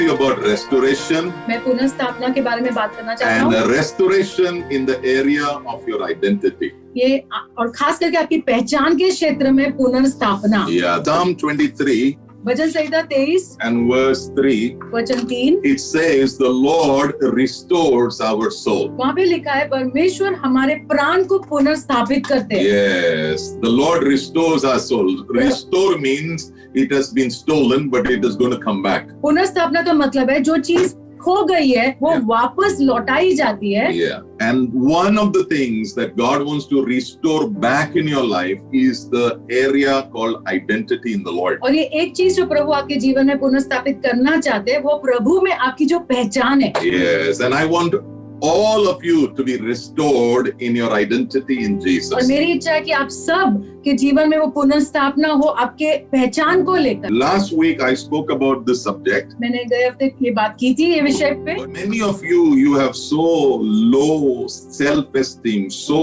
you about restoration मैं पुनर्स्थापना के बारे में बात करना चाहता and हूँ। restoration in the area of your identity. ये और खास करके आपकी पहचान के क्षेत्र में पुनर्स्थापना। Yeah, Psalm 23 वचन संहिता 23 and verse 3, वचन 3 it says the Lord restores our soul. वहाँ पे लिखा है परमेश्वर हमारे प्राण को पुनर्स्थापित करते हैं। Yes, the Lord restores our soul. Restore means it has been stolen, but it is going to come back. पुनर्स्थापना का मतलब है जो चीज खो गई है वो वापस लौटाई जाती है। Yeah, and one of the things that God wants to restore back in your life is the area called identity in the Lord. और ये एक चीज जो प्रभु आपके जीवन में पुनर्स्थापित करना चाहते हैं वो प्रभु में आपकी जो पहचान है। Yes, and I want all of you to be restored in your identity in और Jesus. मेरी इच्छा है कि आप सब के जीवन में वो पुनर्स्थापना हो आपके पहचान को लेकर। Last week I spoke about this subject. मैंने गए हफ्ते ये बात की थी ये विषय पे। But many of you have so low self-esteem, so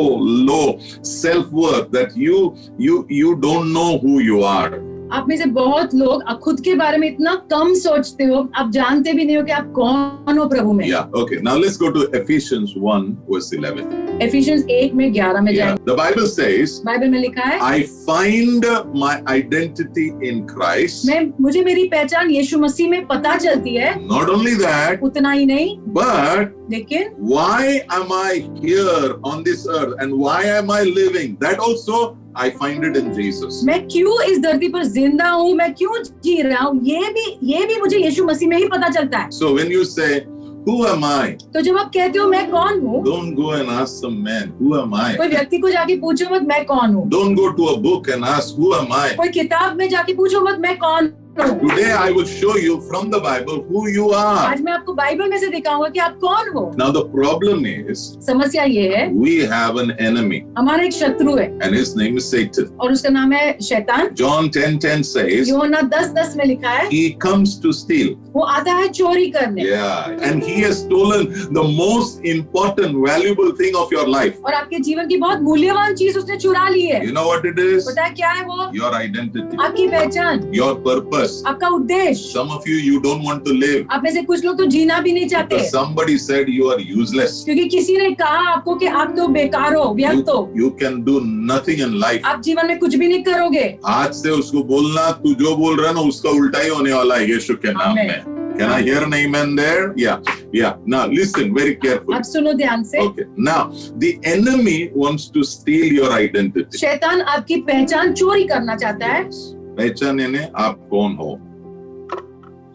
low self-worth that you don't know who you are. आप में से बहुत लोग खुद के बारे में इतना कम सोचते हो, आप जानते भी नहीं हो कि आप कौन हो प्रभु में। Yeah, okay. Now let's go to Ephesians 1 verse 11. Ephesians 1 में 11 में Yeah, जाएंगे। the Bible says, बाइबल में लिखा है I find my identity in Christ. मुझे मेरी पहचान यीशु मसीह में पता चलती है। Not only that, उतना ही नहीं but लेकिन why am I here on this earth and why am I living? That also I find it in Jesus. मैं क्यों इस धरती पर जिंदा हूँ, मैं क्यों जी रहा हूँ, ये भी मुझे यीशु मसीह में ही पता चलता है। So when you say, who am I? तो जब आप कहते हो मैं कौन हूँ, Don't go and ask some man, who am I? कोई व्यक्ति को जाके पूछो मत मैं कौन हूँ। Don't go to a book and ask, who am I? कोई किताब में जाके पूछो मत मैं कौन हूँ। Today I will show you from the Bible who you are. आज मैं आपको बाइबल में से दिखाऊंगा कि आप कौन हो। Now the problem is, समस्या ये है we have an enemy हमारा एक शत्रु है and his name is Satan. और उसका नाम है शैतान। John 10:10 says, यूहन्ना 10:10 में लिखा है he comes to steal. वो आता है चोरी करने। Yeah, and he has stolen the most important, valuable thing of your life. और आपके जीवन की बहुत मूल्यवान चीज उसने चुरा ली है। You know what it is? पता है क्या है वो? Your identity, आपकी पहचान, your purpose. आपका उद्देश्य। Some of you don't want to live आप में से कुछ लोग तो जीना भी नहीं चाहते because somebody said you are useless. क्योंकि किसी ने कहा आपको कि आप तो बेकार हो, व्यर्थ हो, You can do nothing in life. आप जीवन में कुछ भी नहीं करोगे। आज से उसको बोलना, तू जो बोल रहा है ना उसका उल्टा ही होने वाला है यीशु के नाम Amen. में। Can I hear an amen there? Yeah. Now listen very carefully. आप सुनो ध्यान से। Okay. Now the enemy wants to steal your identity. शैतान आपकी पहचान चोरी करना चाहता है। पहचान यानी आप कौन हो?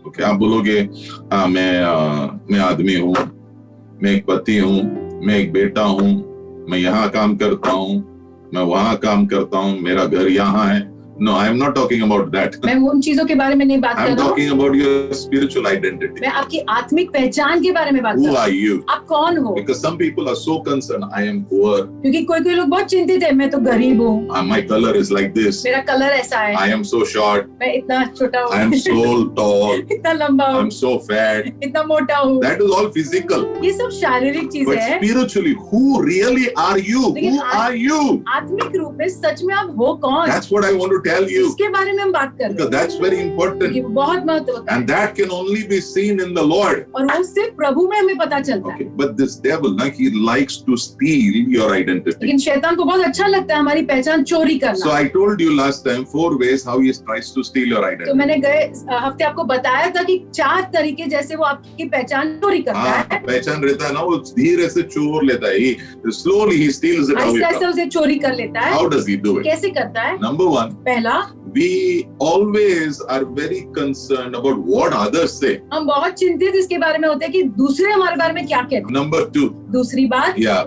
Okay, आप बोलोगे हाँ मैं आदमी हूँ, मैं एक पति हूँ, मैं एक बेटा हूँ, मैं यहाँ काम करता हूँ, मैं वहाँ काम करता हूँ, मेरा घर यहाँ है। No, I am not talking about that. मैं उन चीजों के बारे में नहीं बात I कर am रहा हूँ। talking about your spiritual identity. मैं आपकी आत्मिक पहचान के बारे में बात कर Who रहा are हूँ। you? आप कौन हो? Because some people are so concerned. I am poor. क्योंकि कोई लोग बहुत चिंतित है, मैं तो गरीब हूँ, My color is like this. मेरा कलर ऐसा है, I am so short. मैं इतना छोटा I am हूँ, so tall. इतना लंबा I हूँ, am so fat. इतना मोटा हूँ। That is all physical. ये सब शारीरिक चीजें But हैं। spiritually, who really are you? लेकिन Who are you? आत्मिक रूप में सच में आप हो कौन? That's what I want to tell you. इसके बारे में हम बात कर रहे Because that's very important. हैं। ये बहुत महत्वपूर्ण है And that can only be seen in the Lord. और वो सिर्फ प्रभु में हमें पता चलता है। Okay. But this devil, he likes to steal your identity. लेकिन शैतान को बहुत अच्छा लगता है हमारी पहचान चोरी So करना। I told you last time 4 ways how he tries to steal your तो identity. मैंने गए हफ्ते आपको बताया था कि 4 तरीके जैसे वो आपकी पहचान चोरी करता हाँ, है। पहचान रहता है ना, वो धीरे से चोर लेता है. Slowly he steals it away Aahista Aahista from. उसे चोरी कर लेता है। How does he do it? कैसे करता है? Number 1, पहला, we always are very concerned about what others say. हम बहुत चिंतित इसके बारे में होते हैं कि दूसरे हमारे बारे में क्या कहते हैं। Number 2, दूसरी बात, yeah,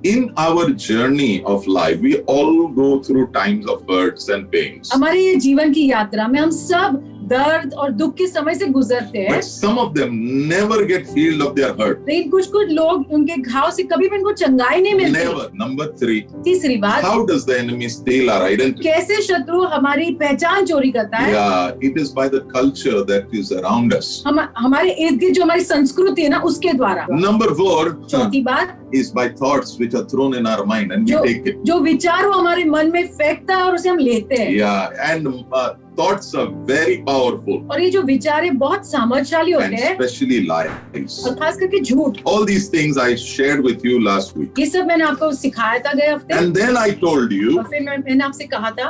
in our journey of life, we all go through times of hurts and pains. हमारे ये जीवन की यात्रा में हम सब दर्द और दुख के समय से गुजरते हैं। But some of them never get healed of their hurt. लेकिन कुछ लोग उनके घाव से कभी भी उनको चंगाई नहीं मिलती। Never. Number 3, तीसरी बात, how does the enemy steal our identity? कैसे शत्रु हमारी पहचान चोरी करता है? Yeah, it is by the culture that is around us. हमारे इर्द गिर्द जो हमारी संस्कृति है ना उसके द्वारा। Number 4 चौथी बात, is by thoughts which are thrown in our mind and we take it. जो विचार वो हमारे मन में फेंकता है और उसे हम लेते हैं। Yeah, and thoughts are very powerful, और ये जो विचार है बहुत सामर्थ्यशाली and होते हैं, especially lies. और खास करके झूठ। All these things I shared with you last week. ये सब मैंने आपको सिखाया था गए हफ्ते, And then I told you और फिर मैंने आपसे कहा था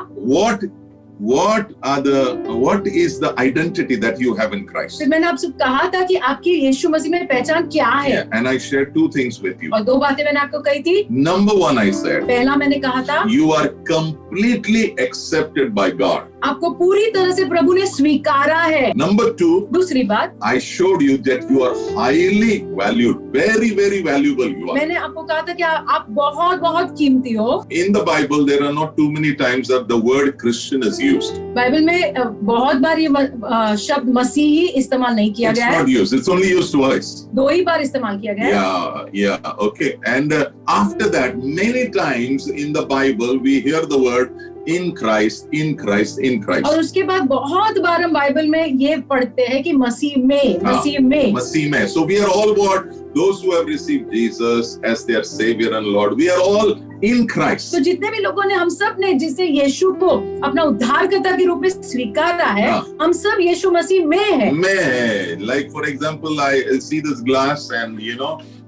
what is the identity that you have in Christ. फिर मैंने आपसे कहा था कि आपकी यीशु मसीह में पहचान क्या है। Yeah, and I shared two things with you. और दो बातें मैंने आपको कही थी। Number one, I said, पहला मैंने कहा था you are completely accepted by God. आपको पूरी तरह से प्रभु ने स्वीकारा है। Number two, दूसरी बात, I showed you that you are highly valued, very, very valuable you are. मैंने आपको कहा था कि आप बहुत बहुत कीमती हो। In the Bible, there are not too many times that the word Christian is used. Bible में बहुत बार ये शब्द मसीही इस्तेमाल नहीं किया It's गया not है, used. It's only used twice. दो ही बार इस्तेमाल किया गया है। Yeah, okay. And after that, many times in the Bible, we hear the word in Christ, in Christ, in Christ. और उसके बाद बहुत बार हम बाइबल में ये पढ़ते हैं कि मसीह में, मसीह में। Masih mein. So we are all what? Those who have received Jesus as their Savior and Lord. We are all in Christ. तो जितने भी लोगों ने, हम सब ने जिसे यीशु को अपना उद्धारकर्ता के रूप में स्वीकारा है, हम सब यीशु मसीह में हैं। May, like for example, I see this glass and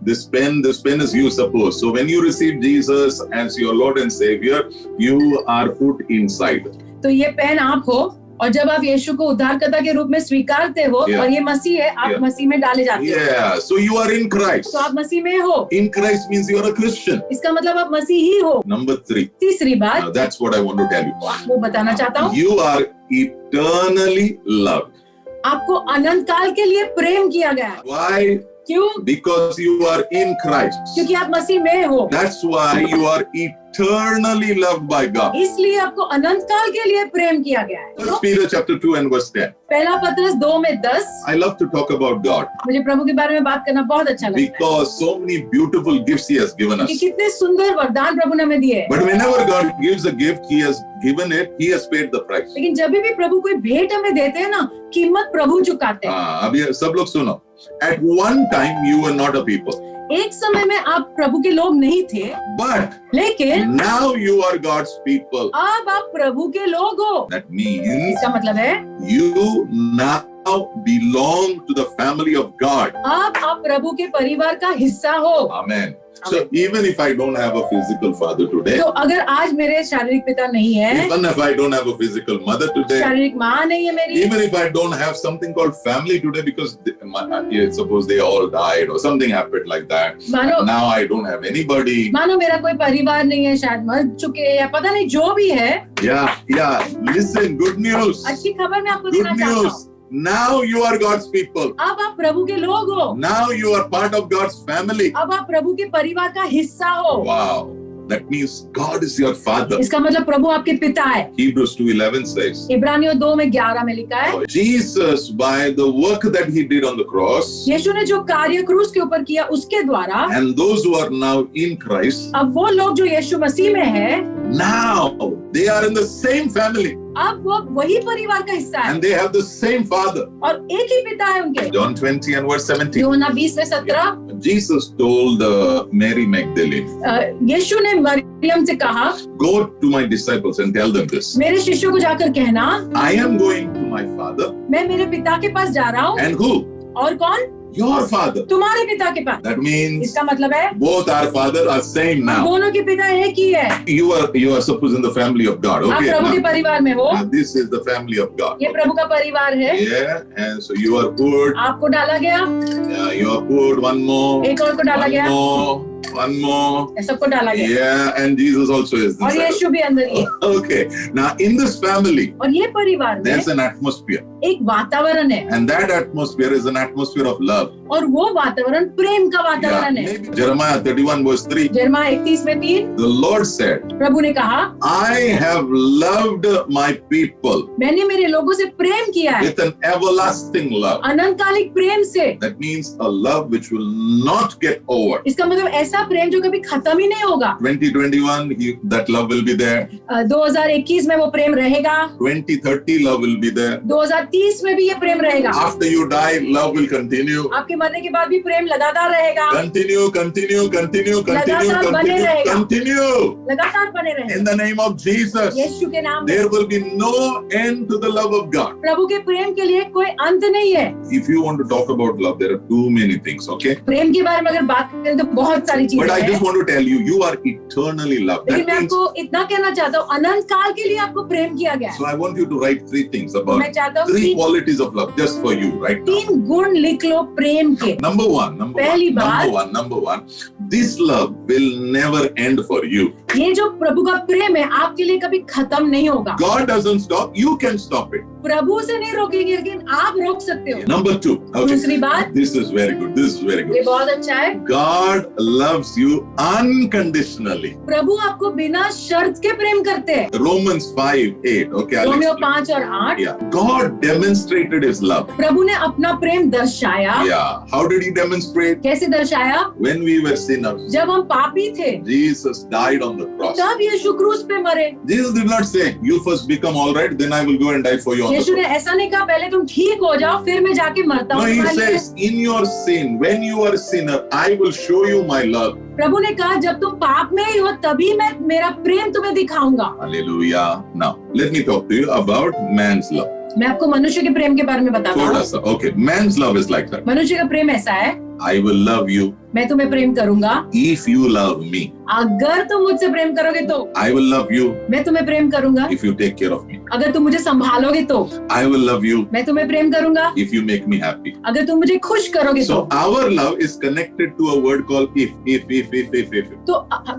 this pen is you, suppose. So when you receive Jesus as your Lord and Savior, you are put inside. तो ये पेन आप हो, और जब आप यीशु को उद्धारकर्ता के रूप में स्वीकारते हो, Yeah. और ये मसीह है, आप Yeah. मसीह में डाले जाते हो। Yeah, so you are in Christ. तो आप मसीह में हो, In Christ means you are a Christian. इसका मतलब आप मसीही हो। Number 3. तीसरी बात, Now that's what I want to tell you. वो बताना चाहता हूँ, You are eternally loved. आपको अनंत काल के लिए प्रेम किया गया है। Why? क्यों? Because you are in Christ. क्योंकि आप मसीह में हो, That's why you are eternally loved by God. इसलिए आपको अनंत काल के लिए प्रेम किया गया है। 1 Peter chapter 2 and verse 10. पहला पत्रस 2:10। I love to talk about God मुझे प्रभु के बारे में बात करना बहुत अच्छा लगता है, because so many beautiful gifts He has given कि us. कितने सुंदर वरदान प्रभु ने हमें दिए हैं। But whenever God gives a gift, He has given it, He has paid the price. लेकिन जब भी प्रभु कोई भेंट हमें देते हैं ना, कीमत प्रभु चुकाते हैं। अभी सब लोग सुनो. At one time you were not a people, एक समय में आप प्रभु के लोग नहीं थे, but लेकिन now you are God's people. अब आप प्रभु के लोग हो। That means इसका मतलब है you now belong to the family of God. अब आप प्रभु के परिवार का हिस्सा हो। Amen. So even if I don't have a physical father today, तो अगर आज मेरे शारीरिक पिता नहीं है, even if I don't have a physical mother today, शारीरिक माँ नहीं है मेरी, even if I don't have something called family today because suppose they all died or something happened like that, मानो now I don't have anybody. मानो मेरा कोई परिवार नहीं है, शायद मर चुके हैं या पता नहीं, जो भी है, Yeah. Listen, good news. अच्छी खबर मैं आपको Good देना चाहता news. हूँ। Now you are God's people. अब आप प्रभु के लोग हो, Now you are part of God's family. अब आप प्रभु के परिवार का हिस्सा हो। Wow. That means God is your father. इसका मतलब प्रभु आपके पिता है। Hebrews 2:11 says, इब्रानियों 2:11 में लिखा है, Jesus, by the work that He did on the cross, यीशु ने जो कार्य क्रूस के ऊपर किया उसके द्वारा, and those who are now in Christ, अब वो लोग जो यीशु मसीह में है, now they are in the same family अब वो वही परिवार का हिस्सा है, and they have the same father. और एक ही पिता है उनके। John 20 and verse 17. यूहन्ना 20:17, Jesus told Mary Magdalene, यीशु ने मरियम से कहा, go to my disciples and tell them this. मेरे शिष्यों को जाकर कहना, I am going to my father. मैं मेरे पिता के पास जा रहा हूँ। And who? और कौन? Your father. तुम्हारे पिता के पास। That means इसका मतलब है both our father are same now. दोनों के पिता एक ही है। You are supposed in the family of God. आप Okay. प्रभु के Now, परिवार में हो, this is the family of God. ये प्रभु का परिवार है। Yeah, and so you are put. आपको डाला गया, You are put. One more. एक और को डाला गया, One more. सबको डाला गया, Yeah, and Jesus also is और inside. यीशु भी अंदर ही है। Okay. Now in this family, और ये परिवार में there's an atmosphere, एक वातावरण है, and that atmosphere is an atmosphere of love. और वो वातावरण प्रेम का वातावरण है। Maybe Jeremiah 31 verse 3. यिर्मयाह 31:3, The Lord said, प्रभु ने कहा, I have loved my people मैंने मेरे लोगों से प्रेम किया है, with an everlasting love. अनंतकालिक प्रेम से। That means a love which will not get over. इसका मतलब ऐसा ऐसा प्रेम जो कभी खत्म ही नहीं होगा। 2021, that love will be there. 2021 में वो प्रेम रहेगा। 2030, love will be there. 2030 में भी ये प्रेम रहेगा। After you die, love will continue. आपके मरने के बाद भी प्रेम लगातार रहेगा। Continue, continue, continue, continue, लगातार बने continue, रहेगा। continue. लगातार बने रहेगा। In the name of Jesus, यीशु के नाम में there will be no end to the love of God. प्रभु के प्रेम के लिए कोई अंत नहीं है। If you want to talk about love, there are too many things, okay? प्रेम के बारे में अगर बात करें तो बहुत सारी चीजें But I हैं। just want to tell you, you are eternally loved. लेकिन That मैं means, आपको इतना कहना चाहता हूँ, अनंत काल के लिए आपको प्रेम किया गया है। so I want you to write three things about मैं चाहता हूँ three qualities of love just for you right now. 3 गुण लिख लो प्रेम के। Number one, number one, this love will never end for you. ये जो प्रभु का प्रेम है आपके लिए कभी खत्म नहीं होगा। God doesn't stop, you can stop it. प्रभु से नहीं रोकेंगे लेकिन आप रोक सकते हो। Number two, दूसरी okay, बात, this is very good, this is very ये good. बहुत अच्छा है। God loves you unconditionally. प्रभु आपको बिना शर्त के प्रेम करते हैं। Romans 5:8, okay, I'll Romeo explain. 5 और 8। Yeah, God demonstrated His love. प्रभु ने अपना प्रेम दर्शाया। Yeah, how did He demonstrate? कैसे दर्शाया? When we were sinners, जब हम पापी थे Jesus died on the cross. तब यीशु क्रूस पे मरे। Jesus did not say, you first become all right, then I will go and die for you on the यीशु ने cross. ऐसा नहीं कहा पहले तुम ठीक हो जाओ फिर मैं जाके मरता No, हूँ He तुम्हारे लिए। says, in your sin, when you are a sinner, I will show you my love. प्रभु ने कहा जब तुम पाप में ही हो तभी मैं मेरा प्रेम तुम्हें दिखाऊंगा। Hallelujah. Now, let me talk to you about man's love. मैं आपको मनुष्य के प्रेम के बारे में बताता थोड़ा हूँ। सा, okay. Man's love is like that. मनुष्य का प्रेम ऐसा है, I will love you मैं तुम्हें प्रेम करूंगा if you love me. अगर तुम मुझसे प्रेम करोगे तो। I will love you मैं तुम्हें प्रेम करूंगा if you take care of me. अगर तुम मुझे संभालोगे तो। I will love you मैं तुम्हें प्रेम करूंगा if you make me happy. अगर तुम मुझे खुश करोगे So तो। our love is connected to a word called if.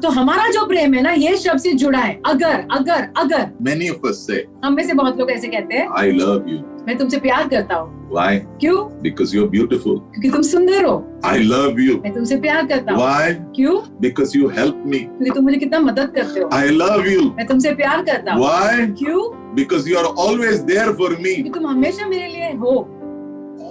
तो हमारा जो प्रेम है ना ये शब्द से जुड़ा है, अगर। Many of us say, हम में से बहुत लोग ऐसे कहते हैं, I love you. मैं तुमसे प्यार करता हूँ। Why? क्यों? Because you're beautiful. क्योंकि तुम सुंदर हो। I love you. मैं तुमसे प्यार करता हूँ। Why? क्यों? Because you help me. क्योंकि तुम मुझे कितना मदद करते हो। I love you. मैं तुमसे प्यार करता हूँ। Why? क्यों? Because you are always there for me. क्योंकि तुम हमेशा मेरे लिए हो।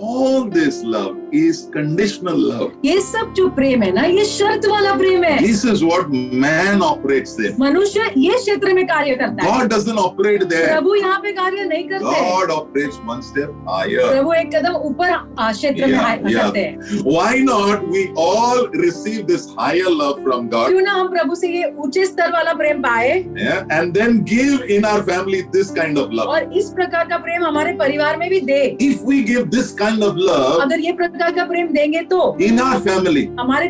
All this love is conditional love. ये सब जो प्रेम है ना ये शर्त वाला प्रेम है। This is what man operates in. मनुष्य ये क्षेत्र में कार्य करता है। God doesn't operate there. प्रभु यहाँ पे कार्य नहीं करते हैं। God operates one step higher. प्रभु एक कदम ऊपर क्षेत्र में करते हैं। Why not we all receive this higher love from God? क्यों ना हम प्रभु से ये ऊंचे स्तर वाला प्रेम पाए, Yeah, and then give in our family this kind of love. और इस प्रकार का प्रेम हमारे परिवार में भी दे। If we give this kind of love अगर ये प्रकार का प्रेम देंगे तो in our family, हमारे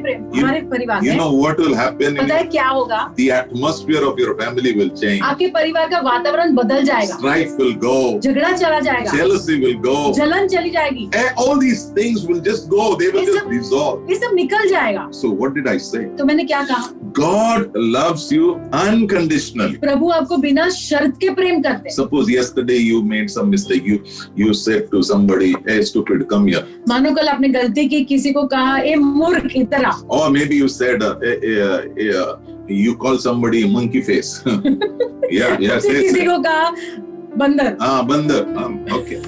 परिवार you में know what will happen? पता है क्या होगा? The atmosphere of your family will change. आपके परिवार का वातावरण बदल जाएगा, Strife will go. झगड़ा चला जाएगा, Jealousy will go. जलन चली जाएगी, All these things will just go. They will just dissolve. ये सब निकल जाएगा। So what did I say? तो मैंने क्या कहा? God loves you unconditionally. प्रभु आपको बिना शर्त के प्रेम करते हैं। Suppose yesterday you made some mistake. You said to somebody, "Hey, stupid, come here." मानो कल आपने गलती की, किसी को कहा ए मूर्ख इधर आ। Or maybe you said, you call somebody monkey face. Yeah, किसी को कहा बंदर। बंदर. Okay.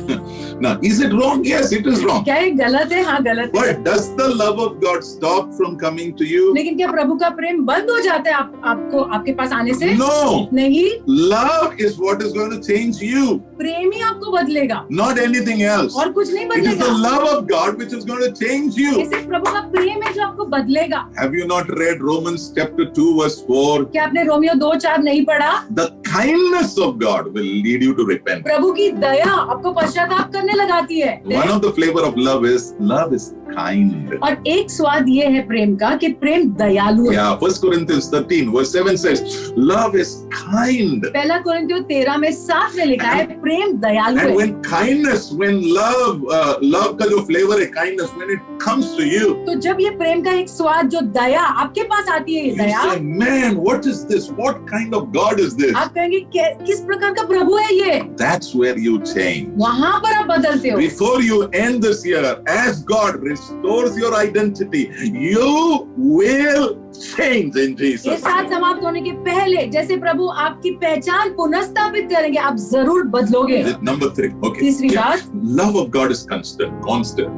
Now, is it wrong? Yes, it is wrong. क्या ये गलत है? हाँ गलत है। But does the love of God stop from coming to you? लेकिन क्या प्रभु का प्रेम बंद हो जाता है आपको आपके पास आने से? No. नहीं, Love is what is going to change you, प्रेम ही आपको बदलेगा, not anything else. और कुछ नहीं It is बदलेगा। the love of God which is going to change you. ये सिर्फ प्रभु का प्रेम है जो आपको बदलेगा। Have you not read Romans chapter 2 verse 4? क्या आपने रोमियो 2:4 नहीं पढ़ा? The kindness of God will lead you to repent. प्रभु की दया आपको पश्चाताप करने लगाती है। One of the flavor of love is kind. और एक स्वाद ये है प्रेम का कि प्रेम दयालु है। Yeah, 1 Corinthians 13 verse 7 says, love is kind. पहला कोरिन्थियों 13 में 7 में लिखा है प्रेम दयालु And है। when kindness, when love का जो flavor है kindness, when it comes to you, तो जब ये प्रेम का एक स्वाद जो दया आपके पास आती है, ये you Daya, say, man, what is this? What kind of God is this? आप कहेंगे किस प्रकार का प्रभु है ये? That's where you change. वहाँ पर आप बदलते हो। Before you end this year, as God restores your identity, you will change in ये Jesus. साल समाप्त होने के पहले जैसे प्रभु आपकी पहचान पुनर्स्थापित करेंगे, आप जरूर बदलोगे। Number 3, okay. तीसरी बात, Love of God is constant.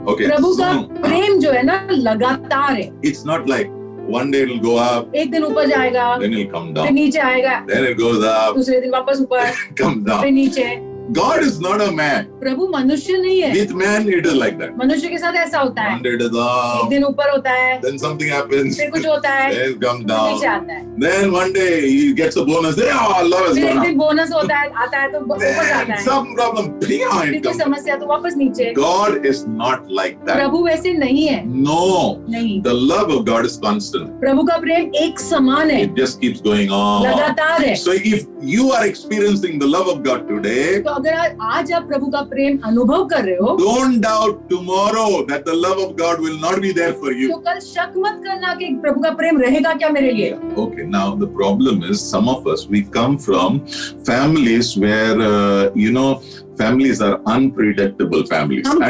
Okay. प्रभु का So, प्रेम जो है ना लगातार है। it's not like, One day it'll go up, एक दिन ऊपर जाएगा, then it'll come फिर down. नीचे आएगा, Then it goes up, दूसरे दिन वापस ऊपर, come फिर down. नीचे। God is not a man. प्रभु मनुष्य नहीं है। With man, it is like that. मनुष्य के साथ ऐसा होता है, One day it is एक up, दिन ऊपर होता है, then something happens, फिर कुछ होता है, then it comes फिर नीचे down. आता है, Then one day he gets a bonus. Then, oh, Allah has फिर एक gone दिन up. बोनस होता है, आता है तो ऊपर जाता Then है, some problem, फिर it कोई comes down. समस्या तो वापस नीचे। God is not like that. प्रभु वैसे नहीं है, No, नहीं। the love of God is constant. प्रभु का प्रेम एक समान है, It just keeps going on. लगातार है। So if you are experiencing the love of God today, तो अगर आज आप प्रभु का प्रेम अनुभव कर रहे हो, don't doubt tomorrow that the love of God will not be there for तो you. कल शक मत करना कि प्रभु का प्रेम रहेगा क्या मेरे लिए। Okay, now the problem is some of us, we come from families where, families are unpredictable families. The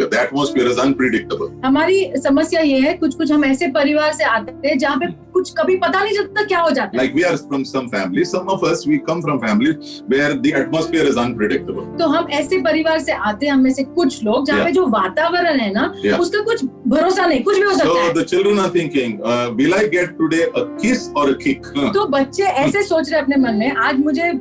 atmosphere is unpredictable. हमारी समस्या ये है, कुछ हम ऐसे परिवार से आते हैं जहाँ पे कुछ कभी पता नहीं चलता क्या हो जाता है। Like we are from some families, some of us, we come from families where the atmosphere is unpredictable. तो हम ऐसे परिवार से आते हैं, हम में से कुछ लोग जहाँ पे जो वातावरण है ना, उसका कुछ भरोसा नहीं, कुछ भी हो सकता है। So the children are thinking, will I get today a kiss or a kick? तो बच्चे ऐसे सोच रहे अपने मन में, आज मुझे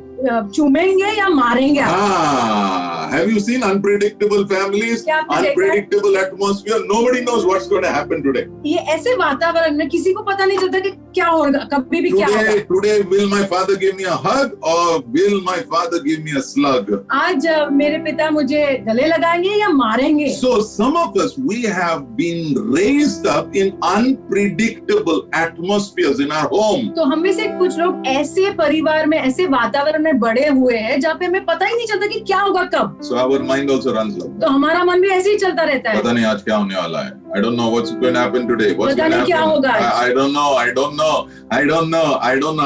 चूमेंगे या मारेंगे। Have you seen unpredictable families? Unpredictable atmosphere. Nobody knows what's going to happen today. ये ऐसे वातावरण में किसी को पता नहीं चलता कि क्या होगा, कभी भी क्या होगा। Today will my father give me a hug or will my father give me a slug? आज मेरे पिता मुझे गले लगाएंगे या मारेंगे। So some of us, we have been raised up in unpredictable atmospheres in our home. तो हम में से कुछ लोग ऐसे परिवार में, ऐसे वातावरण में बड़े हुए हैं जहाँ पे हमें पता ही नहीं चलता कि क्या होगा कब। So our mind also runs like that. तो हमारा मन भी ऐसे ही चलता रहता है। पता नहीं आज क्या होने वाला है। I don't know what's going to happen today. What's going to happen? क्या होगा? I don't know.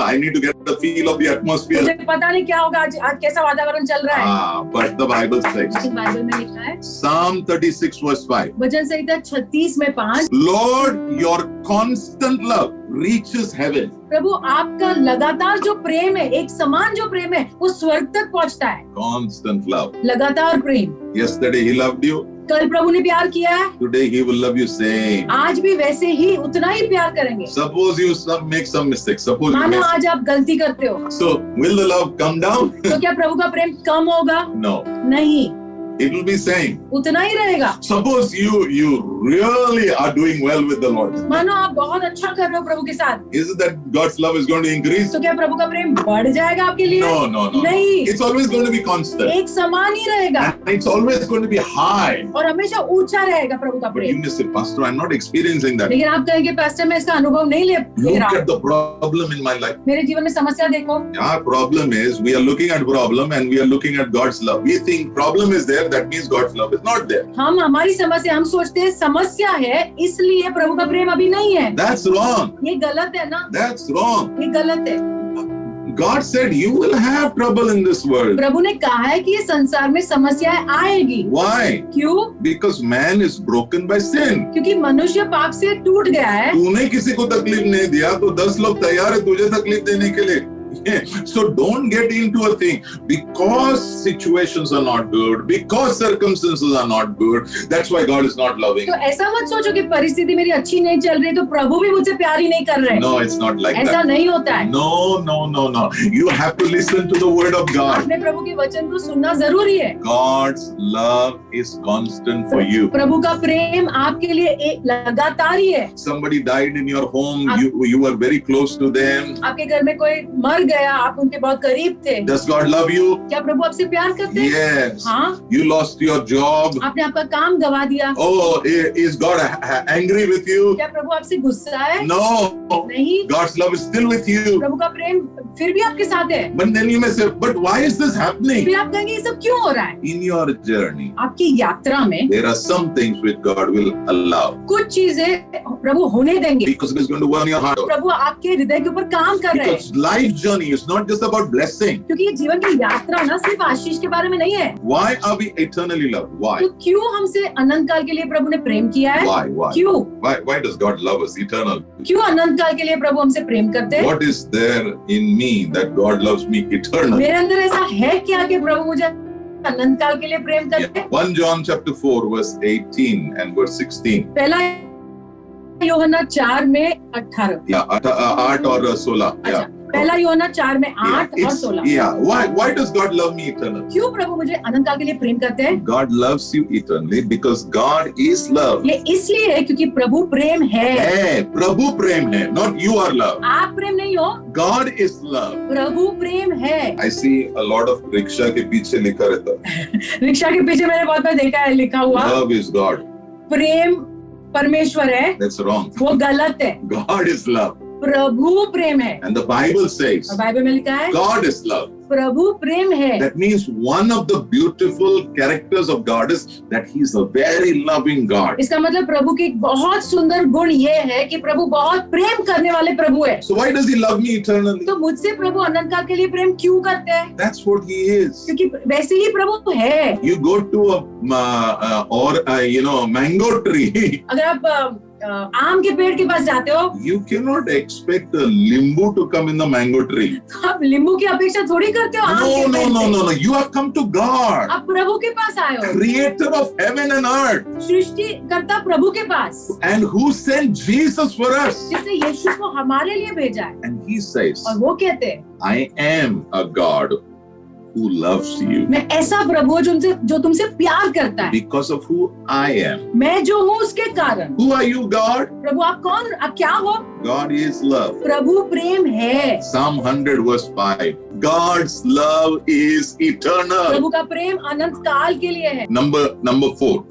I need to get the feel of the atmosphere. मुझे पता नहीं क्या होगा, आज कैसा वातावरण चल रहा है। But the Bible says. Bible में लिखा है। Psalm 36 verse 5. वचन संहिता 36 में 5। Lord, your constant love reaches heaven. प्रभु आपका लगातार जो प्रेम है, एक समान जो प्रेम है, वो स्वर्ग तक पहुंचता है। Constant love. लगातार प्रेम। Yesterday he loved you. कल प्रभु ने प्यार किया है। Today he will love you same. आज भी वैसे ही उतना ही प्यार करेंगे। Suppose you make some mistakes. Suppose you मानो आज आप गलती करते हो। So will the love come down? तो क्या प्रभु का प्रेम कम होगा? No. नहीं। It will be same. उतना ही रहेगा। Suppose you really are doing well with the Lord. मानो आप बहुत अच्छा कर रहे हो प्रभु के साथ। Is it that God's love is going to increase? तो क्या प्रभु का प्रेम बढ़ जाएगा आपके लिए? No. नहीं। It's always going to be constant. एक समान ही रहेगा। And it's always going to be high. और हमेशा ऊंचा रहेगा प्रभु का But you Prem. may say, Pastor, I'm not experiencing that. लेकिन आप कहेंगे पास्टर मैं इसका अनुभव नहीं ले Look रहा हूँ। at the problem in my life. मेरे जीवन में समस्या देखो। Our problem is we are looking at problem and we are looking at God's love. We think problem is there, that means God's love is not there. हमारी समस्या, हम सोचते हैं समस्या है इसलिए प्रभु का प्रेम अभी नहीं है। That's wrong. ये गलत है ना? That's wrong. ये गलत है। God said you will have trouble in this world. प्रभु ने कहा है कि ये संसार में समस्याएं आएगी। Why? क्यों? Because man is broken by sin. क्योंकि मनुष्य पाप से टूट गया है। तूने किसी को तकलीफ नहीं दिया तो 10 लोग तैयार है तुझे तकलीफ देने के लिए। So don't get into a thing because situations are not good, because circumstances are not good. That's why God is not loving. तो ऐसा मत सोचो कि परिस्थिति मेरी अच्छी नहीं चल रही तो प्रभु भी मुझसे प्यार ही नहीं कर रहे। No, it's not like that. ऐसा नहीं होता है। No. You have to listen to the word of God. अपने प्रभु के वचन को सुनना जरूरी है। God's love is constant for you. प्रभु का प्रेम आपके लिए लगातार ही है। Somebody died in your home. You were very close to them. आपके घर में कोई मर गया, आप उनके बहुत करीब थे। Does God love you? क्या प्रभु आपसे प्यार करते हैं? Yes. हाँ। You lost your job. आपने आपका काम गवा दिया। Oh, is God angry with you? क्या प्रभु आपसे गुस्सा है? No. नहीं। God's love is still with you. प्रभु का प्रेम फिर भी आपके साथ है। But then you may say, but why is this happening? फिर आप कहेंगे ये सब क्यों हो रहा है? In your journey, आपकी यात्रा में there are some things which God will allow. कुछ चीजें प्रभु होने देंगे। Because He's going to work on your heart. प्रभु आपके हृदय के ऊपर काम कर रहे हैं। Because life journey is not just about blessing. क्योंकि ये जीवन की यात्रा ना सिर्फ आशीष के बारे में नहीं है। Why are we eternally loved? Why? तो क्यों हमसे अनंत काल के लिए प्रभु ने प्रेम किया है? Why? क्यों? Why does God love us eternally? क्यों अनंत काल के लिए प्रभु हमसे प्रेम करते हैं? What is there in me that God loves me eternally? मेरे अंदर ऐसा है क्या कि प्रभु मुझे अनंत काल के लिए प्रेम करते हैं? 1 John chapter 4 verse 18 and verse 16. पहला यूहन्ना 4:18। 8 और 16। अच्छा, पहला यूहन्ना 4:8 और 16। Why does God love me eternally? क्यों प्रभु मुझे अनंत काल के लिए प्रेम करते हैं? God loves you eternally because God is love. ये इसलिए है क्योंकि प्रभु प्रेम है। प्रभु प्रेम है, not you are love. आप प्रेम नहीं हो, God is love. प्रभु प्रेम है। I see a lot of rickshaw के पीछे लिखा रहता है। रिक्शा के पीछे मैंने बहुत बार देखा है लिखा हुआ, Love is God. प्रेम परमेश्वर है। That's wrong. वो गलत है। God is love. प्रभु प्रेम है। And the Bible says और बाइबल में लिखा है God is love. प्रभु प्रेम है। That means one of the beautiful characters of God is that He is a very loving God. इसका मतलब प्रभु की एक बहुत सुंदर गुण ये है कि प्रभु बहुत प्रेम करने वाले प्रभु है। So why does He love me eternally? तो मुझसे प्रभु अनंत काल के लिए प्रेम क्यों करते हैं? That's what He is. क्योंकि वैसे ही प्रभु है। You go to a mango tree. अगर आप आम के पेड़ के पास जाते हो, You cannot expect a limbu to come in the mango tree. तो आप नींबू की अपेक्षा थोड़ी करते हो आम के पेड़ से। No. You have come to God, आप प्रभु के पास आए हो, Creator of heaven and earth, सृष्टि करता प्रभु के पास, and who sent Jesus for us. जिसने यीशु को हमारे लिए भेजा है। And He says, और वो कहते हैं I am a God who loves you मैं ऐसा प्रभु हूँ जो तुमसे प्यार करता है, because of who I am. मैं जो हूँ उसके कारण। Who are you, God? प्रभु आप कौन, आप क्या हो? God is love. प्रभु प्रेम है। Psalm 100 verse 5. God's love is eternal. प्रभु का प्रेम अनंत काल के लिए है। Number 4.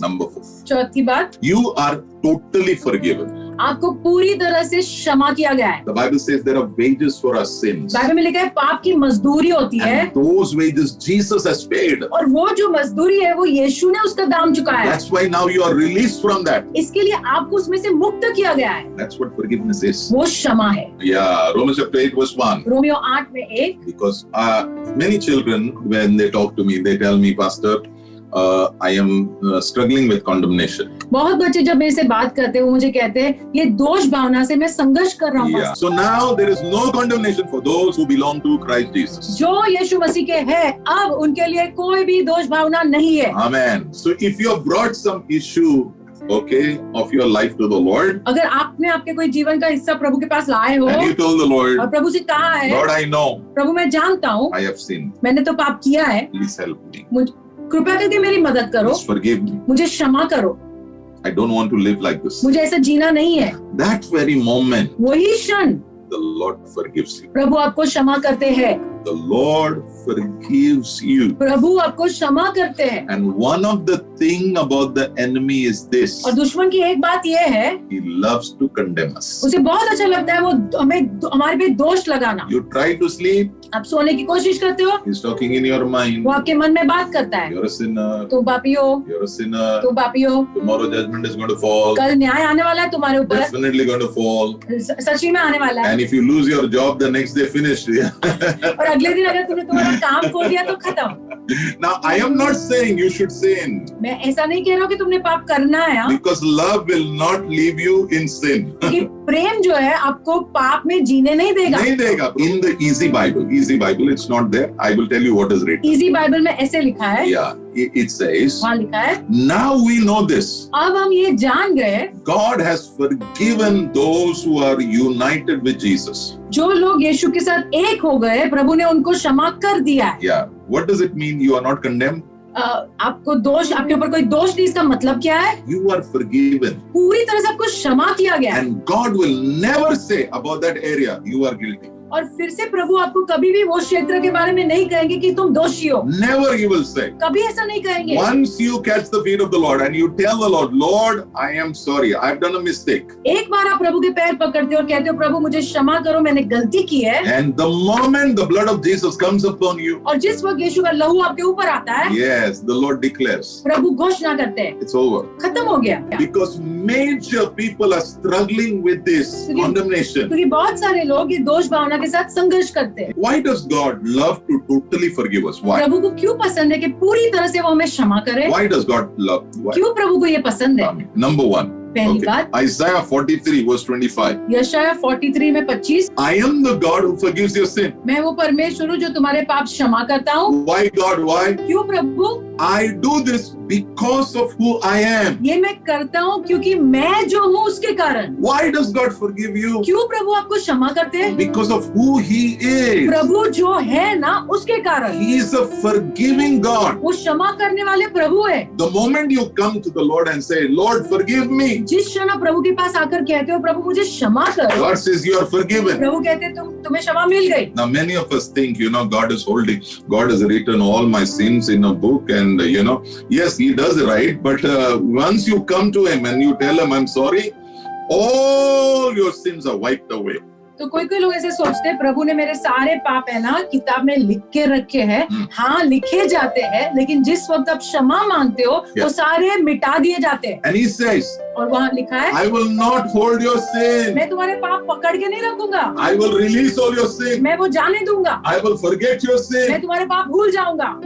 चौथी बात, You are totally forgiven. आपको पूरी तरह से क्षमा किया गया है। The Bible says there are wages for our sins. Bible में लिखा है पाप की मजदूरी होती है, And those wages Jesus has paid. और वो जो मजदूरी है वो यीशु ने उसका दाम चुकाया है। That's why now you are released from that. इसके लिए आपको उसमें से मुक्त किया गया है। That's what forgiveness is. वो क्षमा है। Yeah, Romans chapter 8 verse 1. Romeo 8:1। Because many children, when they talk to me, they tell me, Pastor, I am struggling with condemnation. बहुत बच्चे जब मेरे से बात करते हैं वो मुझे कहते हैं ये दोष भावना से मैं संघर्ष कर रहा हूँ। Yeah. So now there is no condemnation for those who belong to Christ Jesus. जो यीशु मसीह के हैं अब उनके लिए कोई भी दोष भावना नहीं है। Amen. So if you have brought some issue, okay, of your life to the Lord, अगर आपने आपके कोई जीवन का हिस्सा प्रभु के पास लाए हो and you told the Lord, और प्रभु से कहा है, Lord, I know प्रभु मैं जानता हूँ I have sinned. मैंने तो पाप किया है, Please help me. कृपया करके मेरी मदद करो, Please forgive me. मुझे क्षमा करो, I don't want to live like this. मुझे ऐसा जीना नहीं है। That very moment, वही क्षण the Lord forgives you. प्रभु आपको क्षमा करते हैं। The Lord forgives you. प्रभु आपको क्षमा करते हैं। And one of the thing about the enemy is this. और दुश्मन की एक बात यह है, He loves to condemn us. उसे बहुत अच्छा लगता है वो हमारे पे दोष लगाना। You try to sleep, आप सोने की कोशिश करते हो, He's talking in your mind. वो आपके मन में बात करता है, You're a sinner. तुम पापी हो, You're a sinner. तुम पापी हो, Tomorrow judgment is going to fall. कल न्याय आने वाला है तुम्हारे ऊपर, Definitely going to fall. सच्ची में आने वाला है। And if you lose your job, the next day finished. और अगले दिन अगर तुमने तुम्हारा काम खो दिया तो खत्म। Now I am not saying you should sin, मैं ऐसा नहीं कह रहा हूँ कि तुमने पाप करना है, हाँ? because love will not leave you in sin. क्योंकि प्रेम जो है आपको पाप में जीने नहीं देगा। नहीं देगा. In the Easy Bible, it's not there. I will tell you what is written. Easy Bible में ऐसे लिखा है, Yeah, it says, वहाँ लिखा है, now we know this. अब हम ये जान गए, God has forgiven those who are united with Jesus. जो लोग यीशु के साथ एक हो गए प्रभु ने उनको क्षमा कर दिया है। Yeah. What does it mean? You are not condemned? आपको दोष, आपके ऊपर कोई दोष नहीं, इसका मतलब क्या है? You are forgiven. पूरी तरह से आपको क्षमा किया गया है। And God will never say about that area, you are guilty. और फिर से प्रभु आपको कभी भी वो क्षेत्र के बारे में नहीं कहेंगे कि तुम दोषी हो। Never he will say. कभी ऐसा नहीं कहेंगे। Once you catch the feet of the Lord and you tell the Lord, Lord, I am sorry, I have done a mistake. एक बार आप प्रभु के पैर पकड़ते हो और कहते हो प्रभु मुझे क्षमा करो, मैंने गलती की है। And the moment the blood of Jesus comes upon you, और जिस वक्त यीशु का लहू आपके ऊपर आता है, yes, the Lord declares, प्रभु घोषणा करते हैं, it's over. खत्म हो गया। Because major people are struggling with this condemnation. क्योंकि बहुत सारे लोग ये दोष भावना के साथ संघर्ष करते हैं। Why does God love to totally forgive us? Why? प्रभु को क्यों पसंद है कि पूरी तरह से वो हमें क्षमा करे? Why does God love? Why? क्यों प्रभु को ये पसंद है? Number one. पहली बात, Isaiah 43 verse 25. यशायाह 43 में 25, I am the God who forgives your sin. मैं वो परमेश्वर हूँ जो तुम्हारे पाप क्षमा करता हूँ। Why God? Why? क्यों प्रभु? I do this because of who I am. ये मैं करता हूँ क्योंकि मैं जो हूँ उसके कारण। Why does God forgive you? क्यों प्रभु आपको क्षमा करते हैं? Because of who He is. प्रभु जो है ना उसके कारण। He is a forgiving God. वो क्षमा करने वाले प्रभु है। The moment you come to the Lord and say, Lord, forgive me, जिस क्षण आप प्रभु के पास आकर कहते हो प्रभु मुझे क्षमा करो, God says you are forgiven. प्रभु कहते तुम्हें क्षमा मिल गई। Now many of us think, God is holding, God has written all my sins in a book, and yes, He does right, but once you come to Him and you tell Him, I'm sorry, all your sins are wiped away. तो कोई कोई लोग ऐसे सोचते हैं प्रभु ने मेरे सारे पाप है ना किताब में लिख के रखे हैं। हाँ, लिखे जाते हैं, लेकिन जिस वक्त आप क्षमा मांगते हो वो सारे मिटा दिए जाते हैं। And He says, और वहाँ लिखा है, I will not hold your sin. मैं तुम्हारे पाप पकड़ के नहीं रखूंगा। I will release all your sin. मैं वो जाने दूंगा। I will forget your sin. मैं तुम्हारे पाप भूल जाऊंगा।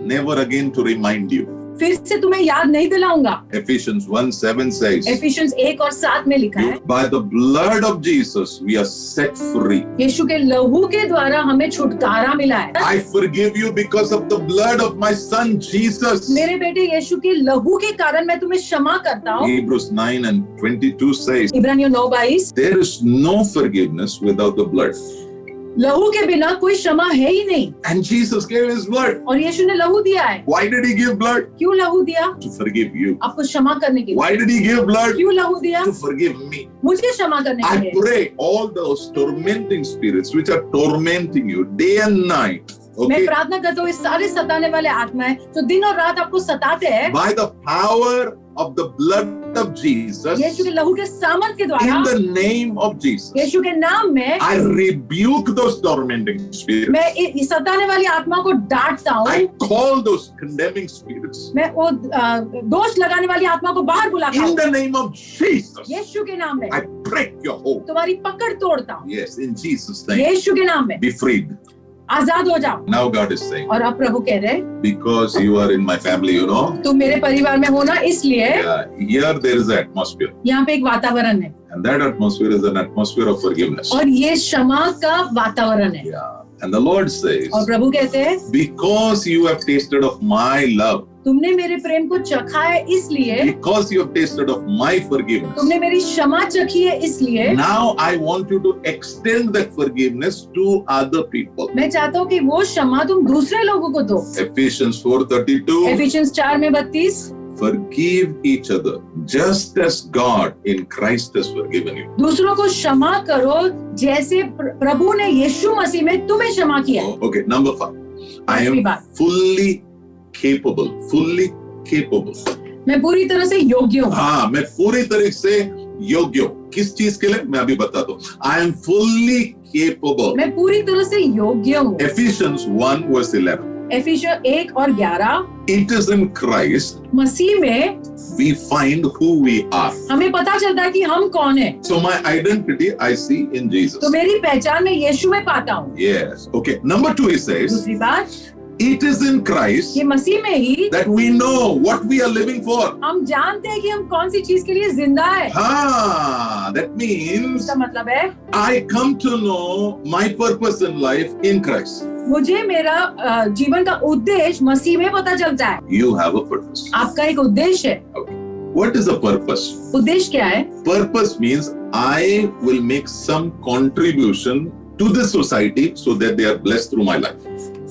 Never again to remind you. फिर से तुम्हें याद नहीं दिलाऊंगा। Ephesians 1:7 says, Ephesians 1:7 में लिखा है, by the blood of Jesus we are set free. यीशु के लहू के द्वारा हमें छुटकारा मिला है। I forgive you because of the blood of my son Jesus. मेरे बेटे यीशु के लहू के कारण मैं तुम्हें क्षमा करता हूँ। Hebrews 9:22 says, इब्रानियों 9:22, there is no forgiveness without the blood. लहू के बिना कोई क्षमा है ही नहीं। And Jesus gave His blood. और यीशु ने लहू दिया है। Why did He give blood? क्यों लहू दिया? To forgive you. आपको क्षमा करने के लिए। Why did He give blood? क्यों लहू दिया? To forgive me. मुझे क्षमा करने के I लिए। pray all those tormenting spirits which are tormenting you day and night. मैं Okay. प्रार्थना करता हूँ इस सारे सताने वाले आत्माएं जो दिन और रात आपको सताते हैं, By the power of the blood of Jesus, यीशु के लहू के सामर्थ के in द्वारा, the name of Jesus, यीशु के नाम में I rebuke those tormenting spirits. मैं इस सताने वाली आत्मा को डांटता हूँ। I call those condemning spirits मैं वो दोष लगाने वाली आत्मा को बाहर बुलाता in हूँ। the name of Jesus. यीशु के नाम में I break your hold. तुम्हारी पकड़ तोड़ता हूँ। Yes, in Jesus' name. यीशु के नाम में Be freed. आजाद हो जाओ। Now God is saying, और अब प्रभु कह रहे हैं, because you are in my family, तुम मेरे परिवार में हो ना, इसलिए here there is an atmosphere. यहाँ पे एक वातावरण है And that atmosphere is an atmosphere of forgiveness. और ये क्षमा का वातावरण है। Yeah. And the Lord says, और प्रभु कहते हैं, because you have tasted of my love, तुमने मेरे प्रेम को चखा है इसलिए, because you have tasted of my forgiveness, तुमने मेरी क्षमा चखी है इसलिए, now I want you to extend that forgiveness to other people. मैं चाहता हूँ कि वो क्षमा तुम दूसरे लोगों को दो। Ephesians 4:32, Ephesians 4:32, forgive each other just as God in Christ has forgiven you. दूसरों को क्षमा करो जैसे प्रभु ने यीशु मसीह में तुम्हें क्षमा किया है। Okay, number 5. I पांचवी am बात, fully capable. मैं पूरी तरह से योग्य हूँ। हाँ, मैं पूरी तरह से योग्य हूँ। किस चीज के लिए मैं अभी बताता हूँ। I am fully capable. मैं पूरी तरह से योग्य हूँ। Ephesians 1:11. एफिसियंस 1:11, It is in Christ मसीह में we find who we are. हमें पता चलता है कि हम कौन है। So my identity I see in Jesus. तो मेरी पहचान मैं यीशु में पाता हूँ। Yes. Okay. Number 2 he says, दूसरी बात, it is in Christ ये मसीह में ही that we know what we are living for. हम जानते हैं कि हम कौन सी चीज के लिए जिंदा है। That means इसका मतलब है I come to know my purpose in life in Christ. मुझे मेरा जीवन का उद्देश्य मसीह में पता चलता है। You have a purpose. आपका एक उद्देश्य है। Okay. What is a purpose? उद्देश्य क्या है? Purpose means I will make some contribution to the society so that they are blessed through my life.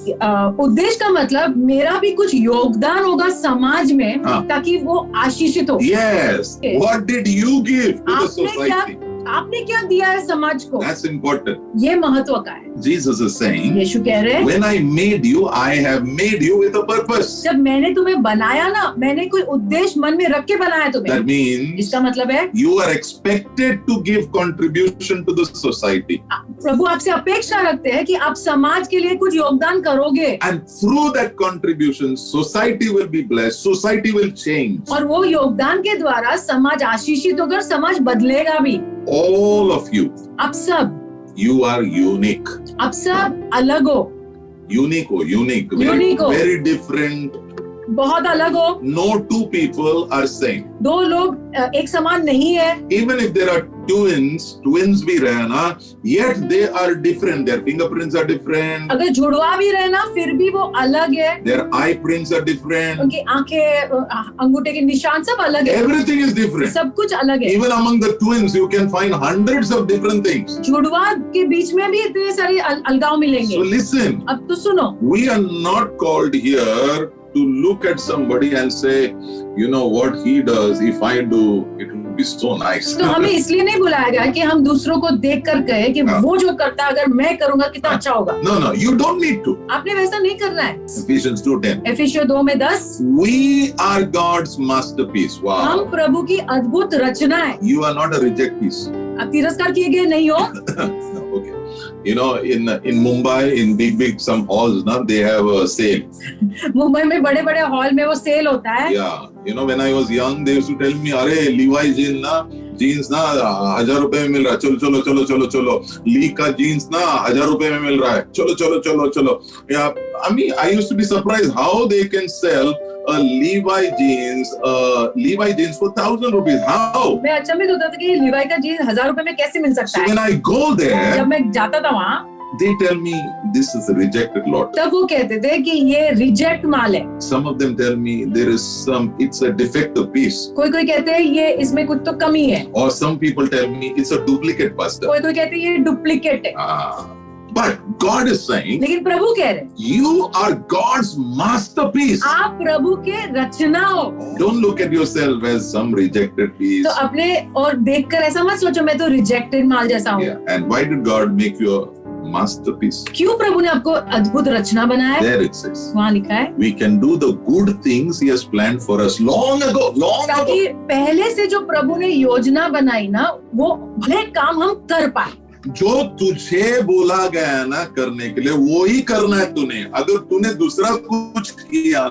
उद्देश्य का मतलब मेरा भी कुछ योगदान होगा समाज में, ताकि वो आशीषित हो। Yes. What did you give to the society? आपने क्या दिया है समाज को? That's important. ये महत्व का है। Jesus is saying, यीशु कह रहे हैं, when I made you, I have made you with a purpose. जब मैंने तुम्हें बनाया ना, मैंने कोई उद्देश्य मन में रख के बनाया तुम्हें। That means इसका मतलब है you are expected to give contribution to the society. प्रभु आपसे अपेक्षा रखते हैं कि आप समाज के लिए कुछ योगदान करोगे। And through that contribution, society will be blessed. Society will change. और वो योगदान के द्वारा समाज आशीषित होकर समाज बदलेगा भी। All of you, आप सब, you are unique. आप सब अलग हो। Unique, Unique हो। very different, बहुत अलग हो, No two people are same. दो लोग एक समान नहीं है, Even if there are twins भी रहे ना, yet they are different. Their fingerprints are different. अगर जुड़वा भी रहे ना फिर भी वो अलग है, Their eye prints are different. उनकी आंखें, अंगूठे के निशान सब अलग है, Everything is different. सब कुछ अलग है। Even among the twins, you can find hundreds of different things. जुड़वा के बीच में भी इतने सारे अलगाव मिलेंगे। So listen, अब तो सुनो, we are not called here to look at somebody and say, you know what he does, if I do, it will be so nice. तो हमें इसलिए नहीं बुलाया गया कि हम दूसरों को देख कर कहे कि वो जो करता है अगर मैं करूंगा कितना अच्छा होगा। No, no, you don't need to. आपने वैसा नहीं करना है। Ephesians 2:10. एफिसियों 2:10, We are God's masterpiece. हम Wow. प्रभु की अद्भुत रचना है। You are not a reject piece. आप तिरस्कार किए गए नहीं हो। No, okay. You know, in Mumbai, in big some halls, now they have a sale. Mumbai में बड़े बड़े हॉल में वो सेल होता है। Yeah, you know, when I was young, they used to tell me, "अरे Levi's jeans ना 1000 रुपए में मिल रहा है, चलो चलो चलो चलो चलो, ली का जीन्स ना 1000 रुपए में मिल रहा है, चलो चलो चलो चलो." Yeah, I mean, I used to be surprised how they can sell a Levi jeans for 1000 rupees. How? मैं अचंभित होता था कि ये लीवाई का जीन्स 1000 रुपए में कैसे मिल सकता So है। when I go there, जब मैं जाता था वहाँ, they tell me this is a rejected lot. तब वो कहते थे कि ये रिजेक्ट माल है। Some of them tell me it's a defective piece. कोई कोई कहते हैं ये इसमें कुछ तो कमी है, Or some people tell me it's a duplicate, pastor. कोई कोई कहते हैं ये डुप्लीकेट है। But God is saying, लेकिन प्रभु कह रहे हैं, you are God's masterpiece. आप प्रभु के रचना हो। Don't look at yourself as some rejected piece. तो अपने और देखकर ऐसा मत सोचो मैं तो रिजेक्टेड माल जैसा हूँ। Yeah. And why did God make you a masterpiece? क्यों प्रभु ने आपको अद्भुत रचना बनाया? There it says. वहाँ लिखा है We can do the good things He has planned for us long ago. ताकि पहले से जो प्रभु ने योजना बनाई ना वो भले काम हम कर पाए। जो तुझे बोला गया है ना करने के लिए वो ही करना है तूने। अगर तूने दूसरा कुछ किया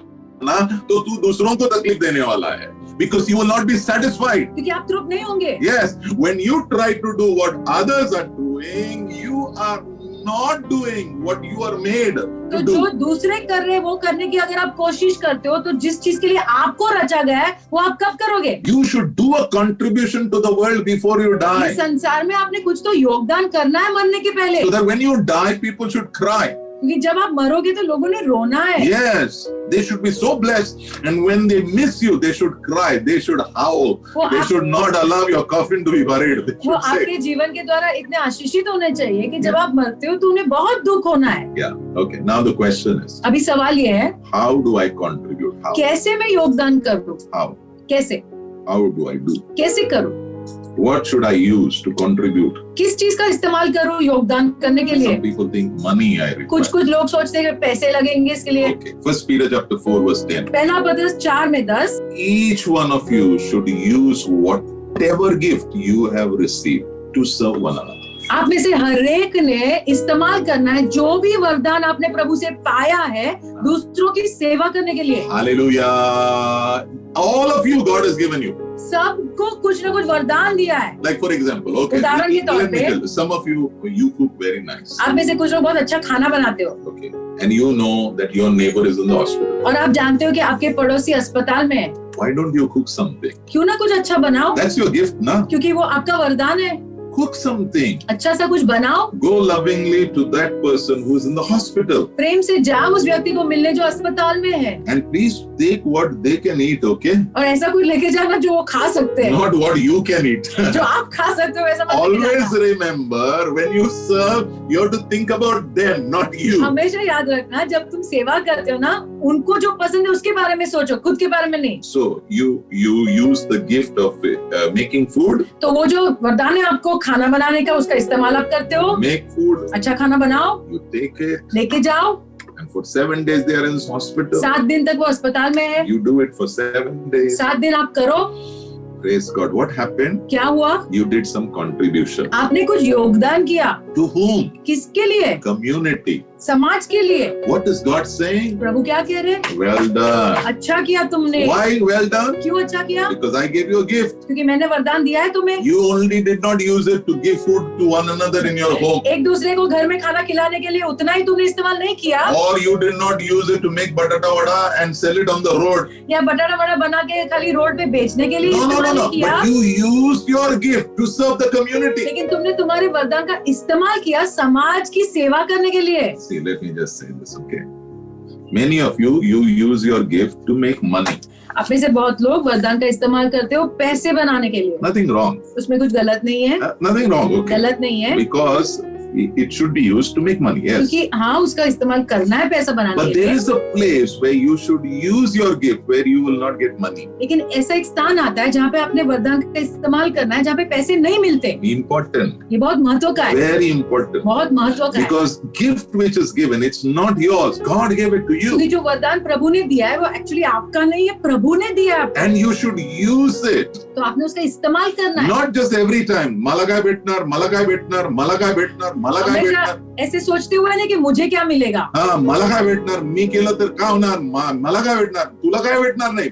ना तो तू दूसरों को तकलीफ देने वाला है। Because you will not be satisfied. क्योंकि आप तृप्त नहीं होंगे। Yes, when you try to do what others are doing, you are not doing what you are made तो to do. जो दूसरे कर रहे हैं वो करने की अगर आप कोशिश करते हो तो जिस चीज के लिए आपको रचा गया है वो आप कब करोगे? You should do a contribution to the world before you die. इस संसार में आपने कुछ तो योगदान करना है मरने के पहले। So that when you die, people should cry. क्योंकि जब आप मरोगे तो लोगों ने रोना है। Yes, they should be so blessed, and when they miss you, they should cry, they should howl, they should not allow your coffin to be buried. They वो should say, आपके जीवन के द्वारा इतने आशीषित होने चाहिए कि जब आप मरते हो तो उन्हें बहुत दुख होना है। yeah, okay. Now the question is, अभी सवाल ये है how do I contribute? How? कैसे मैं योगदान करूं? How? कैसे How do I do? कैसे करूं? What should I use to contribute? किस चीज का इस्तेमाल करूं योगदान करने के लिए? Some people think money I require. कुछ लोग सोचते हैं कि पैसे लगेंगे इसके लिए। Okay. 1 Peter chapter 4 verse 10. पहला पत्रस 4:10 Each one of you should use whatever gift you have received to serve one another. आप में से हर एक ने इस्तेमाल करना है जो भी वरदान आपने प्रभु से पाया है दूसरों की सेवा करने के लिए। Hallelujah. All of you God has given you. सबको कुछ ना कुछ वरदान दिया है। Like for example, okay, उदाहरण के तौर let me पे- tell you, some of you cook very nice, आप में से कुछ लोग बहुत अच्छा खाना बनाते हो okay, and you know that your neighbor is in the hospital. और आप जानते हो कि आपके पड़ोसी अस्पताल में है। Why don't you cook something? क्यों ना कुछ अच्छा बनाओ, That's your gift, na? क्योंकि वो आपका वरदान है। Cook something. अच्छा सा कुछ बनाओ, Go lovingly to that person who is in the hospital, प्रेम से जाओ उस व्यक्ति को मिलने जो अस्पताल में है and please take what they can eat, okay? और ऐसा कुछ लेके जाना जो वो खा सकते हैं, Not what you can eat. जो आप खा सकते हो वैसा मत लेके Always जाना। remember, when you serve, you have to think about them, not you. हमेशा याद रखना जब तुम सेवा करते हो ना उनको जो पसंद है उसके बारे में सोचो, खुद के बारे में नहीं। So you use the gift of making food. तो वो जो वरदान है आपको खाना बनाने का उसका इस्तेमाल आप करते हो, Make food. अच्छा खाना बनाओ, You take it, लेके जाओ, and for 7 days they are in hospital. 7 दिन तक वो अस्पताल में है, You do it for 7 days. 7 दिन आप करो, Praise God. What happened? क्या हुआ? You did some contribution. आपने कुछ योगदान किया। To whom? किसके लिए? Community. समाज के लिए। What is God saying? प्रभु क्या कह रहे हैं? Well done. अच्छा किया तुमने। Why well done? क्यों अच्छा किया? Because I gave you a gift. क्योंकि मैंने वरदान दिया है तुम्हें। You only did not use it to give food to one another in your home. एक दूसरे को घर में खाना खिलाने के लिए उतना ही तुमने इस्तेमाल नहीं किया। Or you did not use it to make batata vada and sell it on the road. या बटाटा वड़ा बना के खाली रोड पे बेचने के लिए No. इस्तेमाल नहीं किया। But you used your gift to serve the community. लेकिन तुमने तुम्हारे वरदान का इस्तेमाल किया समाज की सेवा करने के लिए। See, let me just say this, okay? Many of you use your gift to make money. आप में से बहुत लोग वरदान का इस्तेमाल करते हो पैसे बनाने के लिए। Nothing wrong. उसमें कुछ गलत नहीं है। Nothing wrong, okay? गलत नहीं है। Because it should be used to make money, yes. क्योंकि हाँ उसका इस्तेमाल करना है पैसा बनाने But के लिए। there is a place where you should use your gift where you will not get money. लेकिन ऐसा एक स्थान आता है जहाँ पे अपने वरदान का इस्तेमाल करना है जहाँ पे पैसे नहीं मिलते। Important. ये बहुत महत्व का है। Very important. बहुत महत्व का है। Because gift which is given, it's not yours. God gave it to you. क्योंकि जो वरदान प्रभु ने दिया है वो एक्चुअली आपका नहीं है, प्रभु ने दिया है आपको। And you should use it. तो आपने उसका इस्तेमाल करना है। Not just every time. Malakai Betnar, Malakai Betnar, Malakai Betnar, Malakai Betnar. ऐसे सोचते हुए नहीं कि मुझे क्या मिलेगा। हाँ, मला काय भेटणार, मी केलं तर का होणार, मला काय भेटणार, तुला काय भेटणार नाही,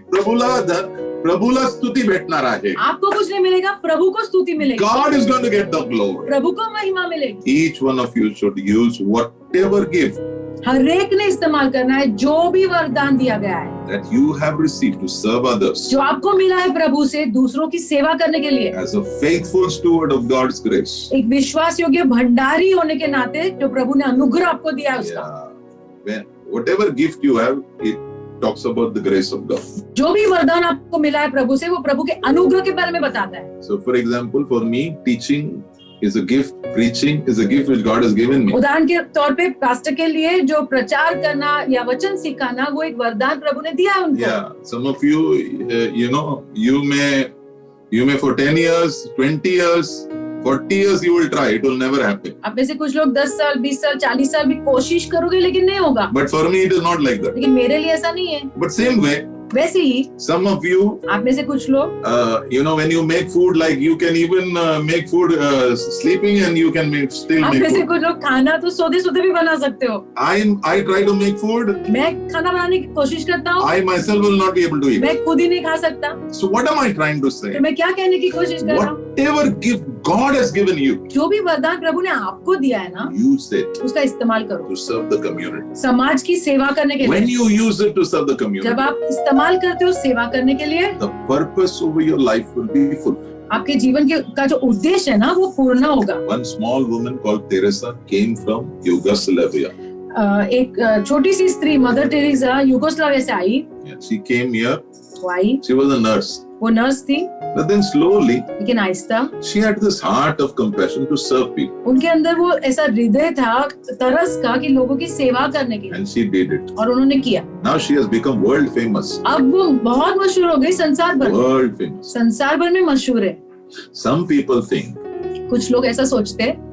प्रभूला स्तुती भेटणार आहे. आपको कुछ नहीं मिलेगा, प्रभु को स्तुति मिलेगी। God is going to get the glory. प्रभु को महिमा मिलेगी। Each one of you should use whatever gift हर एक ने इस्तेमाल करना है जो भी वरदान दिया गया है that you have received to serve others जो आपको मिला है प्रभु से दूसरों की सेवा करने के लिए। as a faithful steward of God's grace. एक विश्वास योग्य भंडारी होने के नाते जो प्रभु ने अनुग्रह आपको दिया है उसका। When whatever gift you have, it talks about the grace of God. जो भी वरदान आपको मिला है प्रभु से वो प्रभु के अनुग्रह के बारे में बताता है। So for example, for me, teaching is a gift, preaching is a gift which God has given me. उदाहरण के तौर पे पास्टर के लिए जो प्रचार करना या वचन सिखाना वो एक वरदान प्रभु ने दिया है उनको। Yeah, some of you, you may for 10 years, 20 years, 40 years you will try, it will never happen. आप में से कुछ लोग 10 साल, 20 साल, 40 साल भी कोशिश करोगे लेकिन नहीं होगा। But for me it is not like that. लेकिन मेरे लिए ऐसा नहीं है। But same way, वैसे ही some of you, आप में से कुछ लोग when you make food, like you can even make food sleeping and you can still आप make में से food. कुछ लोग खाना तो सोते-सोते भी बना सकते हो। I try to make food. मैं खाना बनाने की कोशिश करता हूँ। I myself will not be able to eat. मैं खुद ही नहीं खा सकता। So what am I trying to say? तो मैं क्या कहने की कोशिश कर रहा हूँ? Whatever gift God has given you, जो भी वरदान प्रभु ने आपको दिया है ना use it उसका इस्तेमाल करो to serve the community. समाज की सेवा करने के When लिए। you use it to serve the community, जब आप इस्तेमाल करते हो सेवा करने के लिए the purpose over your life will be fulfilled. आपके जीवन का जो उद्देश्य है ना वो पूर्ण होगा। One small woman called Teresa came from Yugoslavia. एक छोटी सी स्त्री मदर टेरेसा यूगोस्लाविया से आई। Yeah, she came here. वो आई, She was a nurse. वो नर्स थी But then slowly, लेकिन आहिस्ता she had this heart of compassion to serve people. उनके अंदर वो ऐसा हृदय था तरस का कि लोगों की सेवा करने के लिए, And she did it. और उन्होंने किया। Now she has become world famous. अब वो बहुत मशहूर हो गई संसार भर में। World famous. संसार भर में मशहूर है। Some people think, कुछ लोग ऐसा सोचते हैं।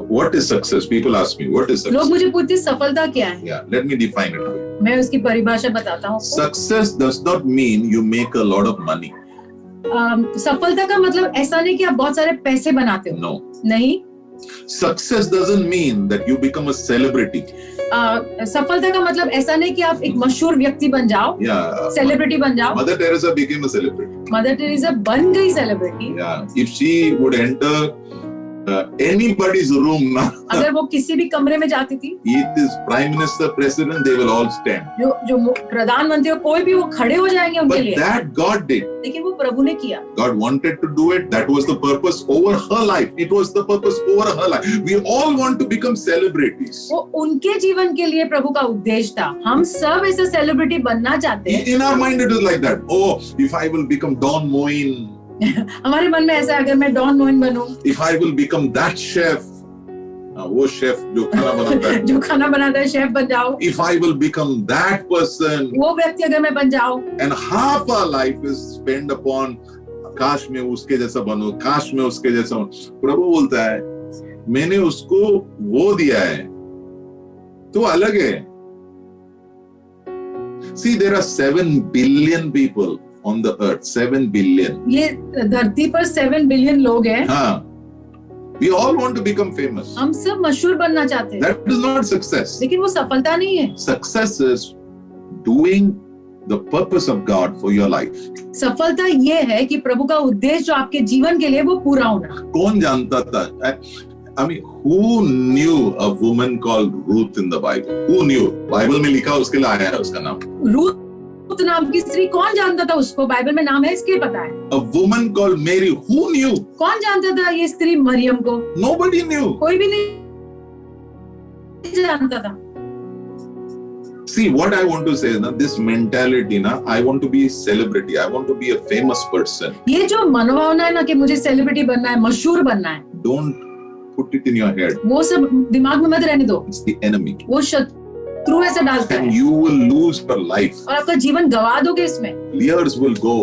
what is success? People ask me, what is लोग success? मुझे पूछते हैं सफलता क्या है। Yeah, let me define it for you. मैं उसकी परिभाषा बताता हूँ। Success does not mean you make a lot of money. सफलता का मतलब ऐसा नहीं कि आप बहुत सारे पैसे बनाते हो। No. नहीं। Success doesn't mean that you become a celebrity. सफलता का मतलब ऐसा नहीं कि आप एक मशहूर व्यक्ति बन जाओ, Yeah. सेलिब्रिटी बन जाओ। Mother Teresa became a celebrity. Mother Teresa बन गई celebrity. Yeah. If she would enter anybody's room now, अगर वो किसी भी कमरे में जाती थी, it is prime minister, president, they will all stand. जो प्रधानमंत्री हो कोई भी वो खड़े हो जाएंगे उनके But लिए। that God did. लेकिन वो प्रभु ने किया। God wanted to do it. That was the purpose over her life. It was the purpose over her life. We all want to become celebrities. वो उनके जीवन के लिए प्रभु का उद्देश्य था। हम सब ऐसे सेलिब्रिटी बनना चाहते हैं। In our mind, it is like that. Oh, if I will become Don Moen, हमारे मन में ऐसा है अगर मैं डॉन मोइन बनूं, if I will become that chef, वो शेफ जो खाना बनाता है, जो खाना बनाता है शेफ बन जाओ। if I will become that person, वो व्यक्ति अगर मैं बन जाऊं, and half our life is spent upon काश में उसके जैसा बनूं, काश में उसके जैसा बनूं। प्रभु बोलता है मैंने उसको वो दिया है तो अलग है। See, there are 7 billion people on the earth, 7 billion. ये धरती पर 7 बिलियन लोग हैं। हाँ. We all want to become famous. हम सब मशहूर बनना चाहते हैं। That is not success. लेकिन वो सफलता नहीं है। Success is doing the purpose of God for your life. सफलता ये है कि प्रभु का उद्देश्य जो आपके जीवन के लिए वो पूरा होना। कौन जानता था? I mean, who knew a woman called Ruth in the Bible? Who knew? Bible में लिखा उसके लिए आया है उसका नाम। रूथ नाम की स्त्री, कौन जानता था उसको? बाइबल में नाम है, इसके पता है। A woman called Mary, who knew? कौन जानता था ये स्त्री मरियम को? Nobody knew. कोई भी नहीं जानता था। See, what I want to say is, this mentality, I want to be a celebrity. I want to be a famous person. ये जो मनोभावना है ना कि मुझे सेलिब्रिटी बनना है, मशहूर बनना है, Don't put it in your head. वो सब दिमाग में मत रहने दो। It's the enemy. वो शत्रु ऐसे डालता And है you will lose your life. और आपका जीवन गवा दोगे इसमें। Years will go.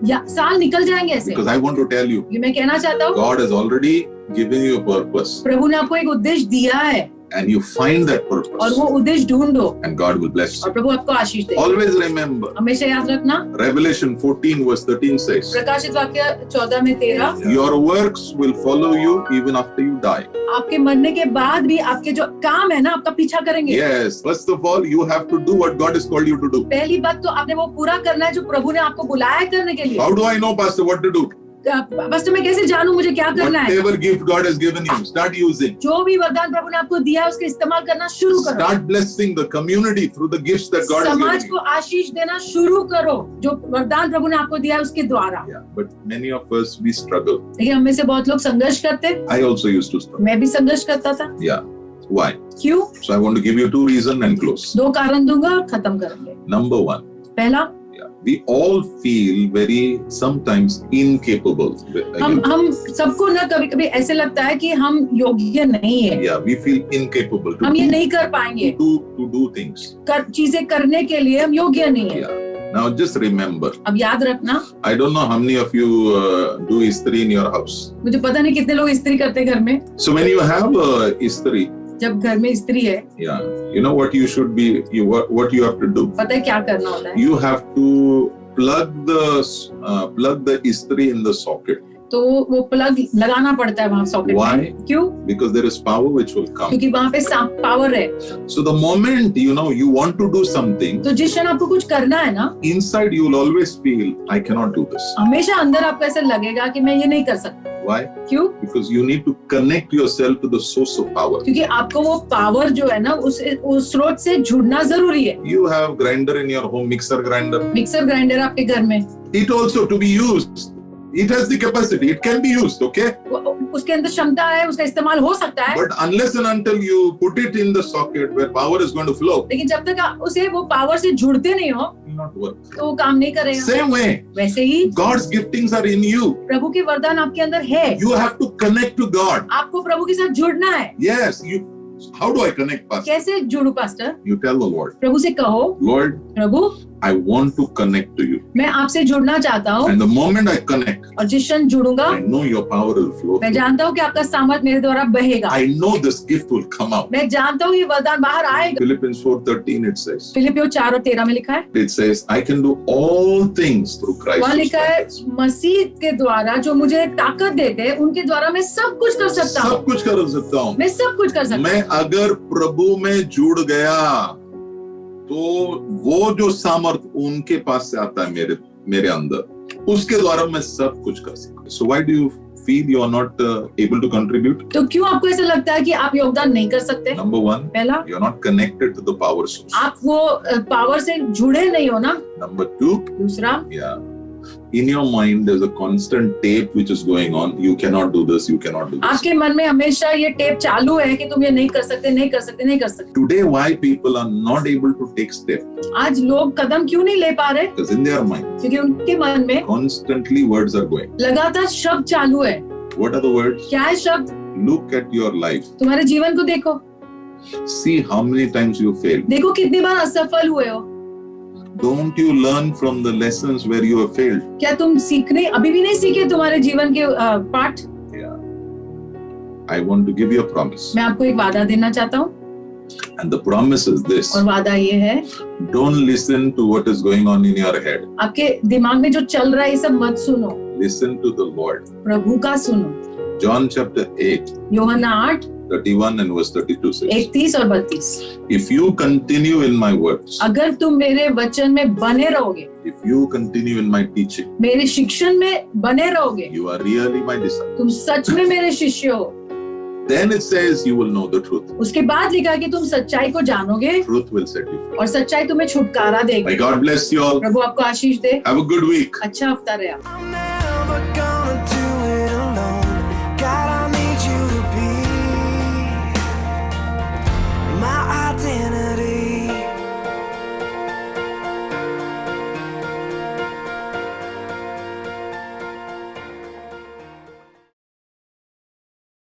या साल निकल जाएंगे ऐसे। Because I want to tell you, ये मैं कहना चाहता हूँ, God has already given you a purpose. प्रभु ने आपको एक उद्देश्य दिया है And you find that और purpose. वो उद्देश्य ढूंढो And God will bless और you. प्रभु आपको आशीष दे। Always remember, हमेशा याद रखना, Revelation 14 verse 13 says, प्रकाशित वाक्य 14 में 13, your works will follow you even after you die. आपके मरने के बाद भी आपके जो काम है ना आपका पीछा करेंगे। Yes, first of all, you have to do what God has called you to do. पहली बात तो आपने वो पूरा करना है जो प्रभु ने आपको बुलाया है करने के लिए। How do I know, Pastor, what to do? बस तो मैं कैसे जानूं मुझे क्या करना है? Whatever gift God has given you, start using. जो भी वरदान प्रभु ने आपको दिया है उसका इस्तेमाल करना शुरू करो। Start blessing the community through the gifts that God has समाज given को you. आशीष देना शुरू करो जो वरदान प्रभु ने आपको दिया है उसके द्वारा। Yeah, but many of us, we struggle. लेकिन हम में से बहुत लोग संघर्ष करते हैं। I also used to struggle. मैं भी संघर्ष करता था। Yeah. Why? क्यों? So I want to give you 2 reasons and close. 2 कारण दूंगा और खत्म करेंगे। Number 1. पहला, We all feel very sometimes incapable. हम सबको ना कभी कभी ऐसे लगता है कि हम योग्य नहीं है। Yeah, we feel incapable हम ये नहीं कर पाएंगे। to do things. चीजें करने के लिए हम योग्य नहीं है। Yeah. Now just remember. अब याद रखना, I don't know how many of you do istri in your house. मुझे पता नहीं कितने लोग इस्त्री करते हैं घर में। So when you have istri, जब घर में इस्त्री है, yeah, you know what you should be. What you have to do. पता है क्या करना होता है? You have to plug the istri in the socket. तो वो प्लग लगाना पड़ता है वहाँ सॉकेट Why? में। क्यों? Because there is power which will come. क्योंकि वहाँ पे पावर है। So the moment you want to do something, तो जिस क्षण आपको कुछ करना है ना, inside you will always feel, I cannot do this. हमेशा अंदर आपको ऐसा लगेगा कि मैं ये नहीं कर सकता। Why? क्यों? Because you need to connect yourself to the source of power. क्योंकि आपको वो पावर जो है ना उस स्रोत से जुड़ना जरूरी है। You have grinder in your home, mixer grinder. Mixer grinder आपके घर में, It also to be used. It has the capacity. It can be used, okay? उसके अंदर क्षमता है, उसका इस्तेमाल हो सकता है। But unless and until you put it in the socket where power is going to flow, लेकिन जब तक आप उसे वो पावर से जुड़ते नहीं हो it will not work. तो वो काम नहीं करेगा। Same way, वैसे ही God's giftings are in you. प्रभु के वरदान आपके अंदर है। You have to connect to God. आपको प्रभु के साथ जुड़ना है। Yes, how do I connect, Pastor? कैसे जुड़ू pastor? You tell the Lord, प्रभु से कहो, Lord, Prabhu I want to connect to you. मैं आपसे जुड़ना चाहता हूँ And the moment I connect, और जिस क्षण जुड़ूंगा I know your power will flow. मैं through. जानता हूँ कि आपका सामर्थ मेरे द्वारा बहेगा। I know this gift will come out. मैं जानता हूँ ये वरदान बाहर आएगा। Philippians 4:13 it says. फिलिपियों 4 और 13 में लिखा है, It says, I can do all things through Christ. वहाँ who लिखा है strengthens me." मसीह के द्वारा जो मुझे ताकत देते हैं उनके द्वारा मैं सब कुछ कर सकता हूँ। सब कुछ कर सकता हूँ। मैं सब कुछ कर सकता हूँ। मैं अगर प्रभु में जुड़ गया तो वो जो सामर्थ उनके पास से आता है मेरे अंदर, उसके द्वारा मैं सब कुछ कर सकता हूँ। So why do you feel you are not able to contribute? तो क्यों आपको ऐसा लगता है कि आप योगदान नहीं कर सकते? Number 1, पहला, you are not connected to the power source. आप वो पावर से जुड़े नहीं हो ना। Number 2, दूसरा, yeah, in your mind there's a constant tape which is going on. You cannot do this, you cannot do this. आपके मन में हमेशा ये टेप चालू है कि तुम ये नहीं कर सकते, नहीं कर सकते, नहीं कर सकते। Today why people are not able to take step? आज लोग कदम क्यों नहीं ले पा रहे? Because in their mind क्योंकि उनके मन में constantly words are going. लगातार शब्द चालू है। What are the words? क्या है शब्द? Look at your life. तुम्हारे जीवन को देखो, See how many times you failed. देखो कितनी बार असफल हुए हो। Don't you learn from the lessons where you have failed? क्या तुम सीखने अभी भी नहीं सीखे तुम्हारे जीवन के पाठ? Yeah. I want to give you a promise. मैं आपको एक वादा देना चाहता हूँ। And the promise is this: और वादा ये है, don't listen to what is going on in your head. आपके दिमाग में जो चल रहा है ये सब मत सुनो, Listen to the Lord. प्रभु का सुनो। John chapter 8, यूहन्ना 8, 31 and verse 32 says, 31 और 32, if you continue in my words, अगर तुम मेरे वचन में बने रहोगे, if you continue in my teaching, मेरे शिक्षण में बने रहोगे, you are really my disciple. तुम सच में मेरे शिष्य हो। Then it says you will know the truth. उसके बाद लिखा कि तुम सच्चाई को जानोगे Truth will set you free. और सच्चाई तुम्हें छुटकारा देगी। May God bless you all. प्रभु आपको आशीष दे। Have a good week. अच्छा हफ्ता रहे।